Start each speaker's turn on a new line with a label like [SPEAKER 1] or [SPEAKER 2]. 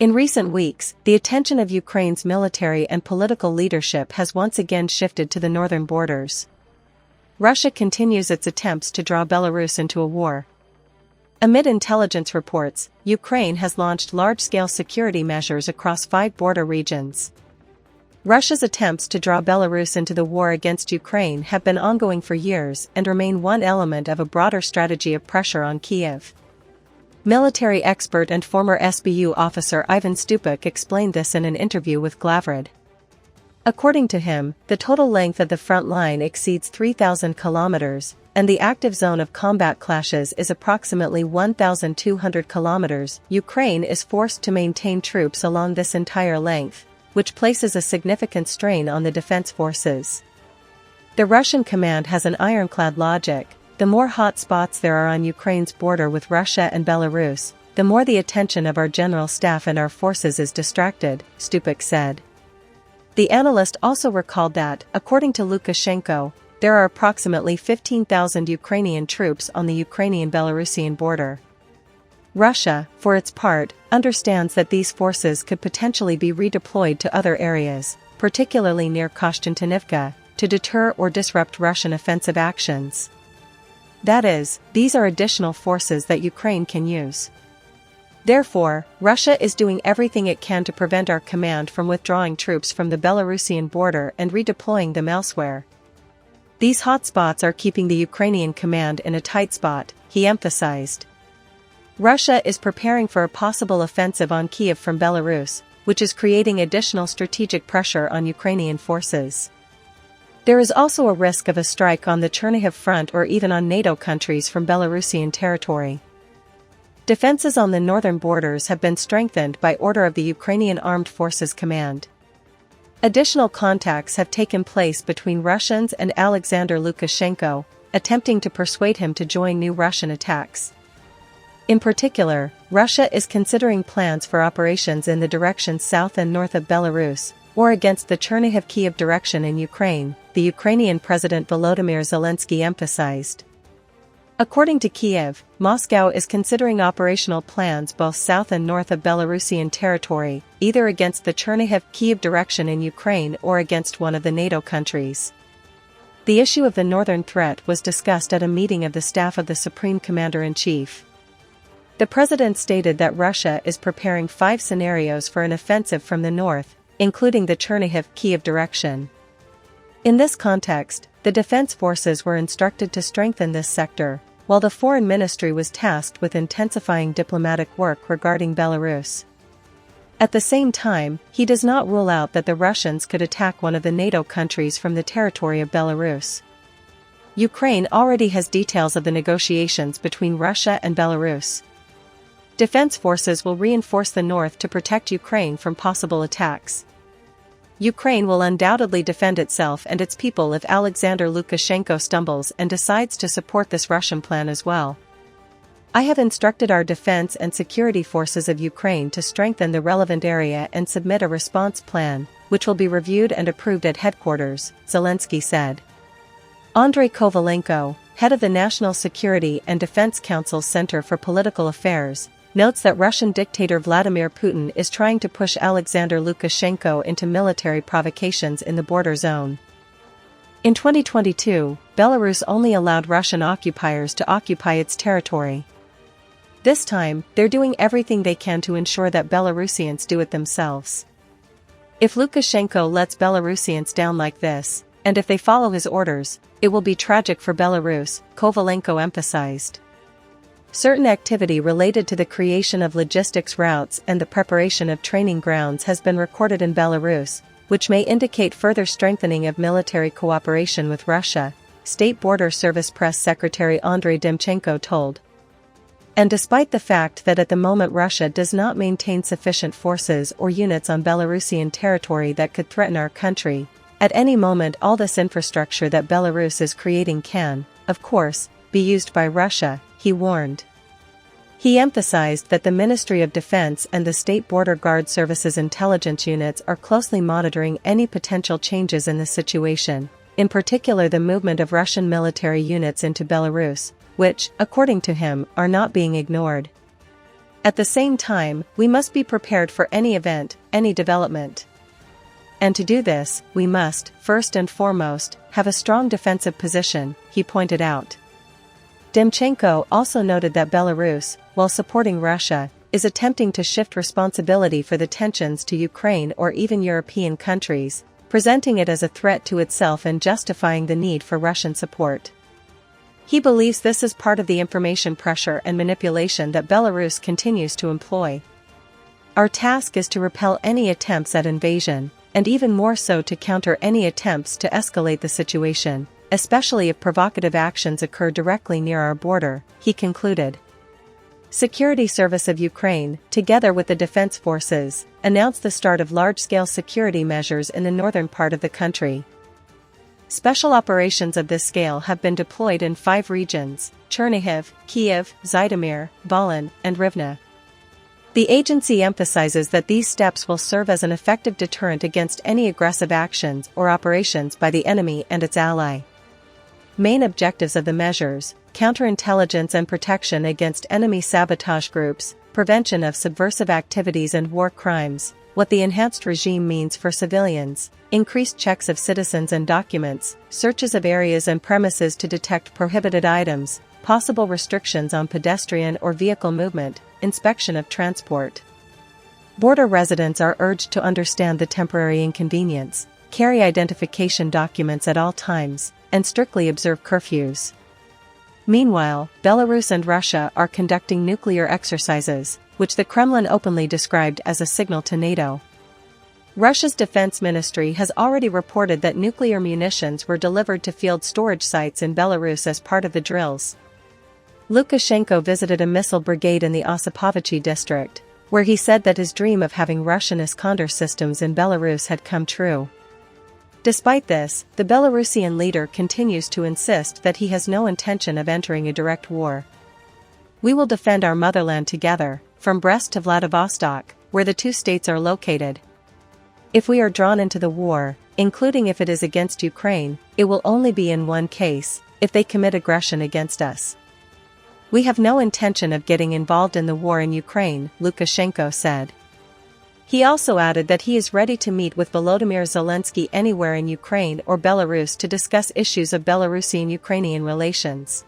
[SPEAKER 1] In recent weeks, the attention of Ukraine's military and political leadership has once again shifted to the northern borders. Russia continues its attempts to draw Belarus into a war. Amid intelligence reports, Ukraine has launched large-scale security measures across 5 border regions. Russia's attempts to draw Belarus into the war against Ukraine have been ongoing for years and remain one element of a broader strategy of pressure on Kyiv. Military expert and former SBU officer Ivan Stupak explained this in an interview with Glavred. According to him, the total length of the front line exceeds 3,000 kilometers, and the active zone of combat clashes is approximately 1,200 kilometers. Ukraine is forced to maintain troops along this entire length, which places a significant strain on the defense forces. The Russian command has an ironclad logic: the more hot spots there are on Ukraine's border with Russia and Belarus, the more the attention of our general staff and our forces is distracted, Stupak said. The analyst also recalled that, according to Lukashenko, there are approximately 15,000 Ukrainian troops on the Ukrainian-Belarusian border. Russia, for its part, understands that these forces could potentially be redeployed to other areas, particularly near Kostiantynivka, to deter or disrupt Russian offensive actions. That is, these are additional forces that Ukraine can use. Therefore, Russia is doing everything it can to prevent our command from withdrawing troops from the Belarusian border and redeploying them elsewhere. These hotspots are keeping the Ukrainian command in a tight spot, he emphasized. Russia is preparing for a possible offensive on Kyiv from Belarus, which is creating additional strategic pressure on Ukrainian forces. There is also a risk of a strike on the Chernihiv front or even on NATO countries from Belarusian territory. Defenses on the northern borders have been strengthened by order of the Ukrainian Armed Forces Command. Additional contacts have taken place between Russians and Alexander Lukashenko, attempting to persuade him to join new Russian attacks. In particular, Russia is considering plans for operations in the directions south and north of Belarus, or against the Chernihiv-Kyiv direction in Ukraine, the Ukrainian President Volodymyr Zelensky emphasized. According to Kyiv, Moscow is considering operational plans both south and north of Belarusian territory, either against the Chernihiv-Kyiv direction in Ukraine or against one of the NATO countries. The issue of the northern threat was discussed at a meeting of the staff of the Supreme Commander-in-Chief. The president stated that Russia is preparing 5 scenarios for an offensive from the north, including the Chernihiv-Kyiv direction. In this context, the defense forces were instructed to strengthen this sector, while the foreign ministry was tasked with intensifying diplomatic work regarding Belarus. At the same time, he does not rule out that the Russians could attack one of the NATO countries from the territory of Belarus. Ukraine already has details of the negotiations between Russia and Belarus. Defense forces will reinforce the north to protect Ukraine from possible attacks. Ukraine will undoubtedly defend itself and its people if Alexander Lukashenko stumbles and decides to support this Russian plan as well. I have instructed our defense and security forces of Ukraine to strengthen the relevant area and submit a response plan, which will be reviewed and approved at headquarters, Zelensky said. Andrei Kovalenko, head of the National Security and Defense Council's Center for Political Affairs, notes that Russian dictator Vladimir Putin is trying to push Alexander Lukashenko into military provocations in the border zone. In 2022, Belarus only allowed Russian occupiers to occupy its territory. This time, they're doing everything they can to ensure that Belarusians do it themselves. If Lukashenko lets Belarusians down like this, and if they follow his orders, it will be tragic for Belarus, Kovalenko emphasized. Certain activity related to the creation of logistics routes and the preparation of training grounds has been recorded in Belarus, which may indicate further strengthening of military cooperation with Russia, State Border Service Press Secretary Andrei Demchenko told. And despite the fact that at the moment Russia does not maintain sufficient forces or units on Belarusian territory that could threaten our country, at any moment all this infrastructure that Belarus is creating can, of course, be used by Russia, he warned. He emphasized that the Ministry of Defense and the State Border Guard Service's intelligence units are closely monitoring any potential changes in the situation, in particular the movement of Russian military units into Belarus, which, according to him, are not being ignored. At the same time, we must be prepared for any event, any development. And to do this, we must, first and foremost, have a strong defensive position, he pointed out. Demchenko also noted that Belarus, while supporting Russia, is attempting to shift responsibility for the tensions to Ukraine or even European countries, presenting it as a threat to itself and justifying the need for Russian support. He believes this is part of the information pressure and manipulation that Belarus continues to employ. Our task is to repel any attempts at invasion, and even more so to counter any attempts to escalate the situation, especially if provocative actions occur directly near our border, he concluded. Security Service of Ukraine, together with the defense forces, announced the start of large-scale security measures in the northern part of the country. Special operations of this scale have been deployed in 5 regions: Chernihiv, Kyiv, Zhytomyr, Volyn, and Rivne. The agency emphasizes that these steps will serve as an effective deterrent against any aggressive actions or operations by the enemy and its ally. Main objectives of the measures: counterintelligence and protection against enemy sabotage groups, prevention of subversive activities and war crimes, what the enhanced regime means for civilians, increased checks of citizens and documents, searches of areas and premises to detect prohibited items, possible restrictions on pedestrian or vehicle movement, inspection of transport. Border residents are urged to understand the temporary inconvenience, carry identification documents at all times, and strictly observe curfews. Meanwhile, Belarus and Russia are conducting nuclear exercises, which the Kremlin openly described as a signal to NATO. Russia's defense ministry has already reported that nuclear munitions were delivered to field storage sites in Belarus as part of the drills. Lukashenko visited a missile brigade in the Osipovichy district, where he said that his dream of having Russian Iskander systems in Belarus had come true. Despite this, the Belarusian leader continues to insist that he has no intention of entering a direct war. We will defend our motherland together, from Brest to Vladivostok, where the 2 states are located. If we are drawn into the war, including if it is against Ukraine, it will only be in one case, if they commit aggression against us. We have no intention of getting involved in the war in Ukraine, Lukashenko said. He also added that he is ready to meet with Volodymyr Zelensky anywhere in Ukraine or Belarus to discuss issues of Belarusian-Ukrainian relations.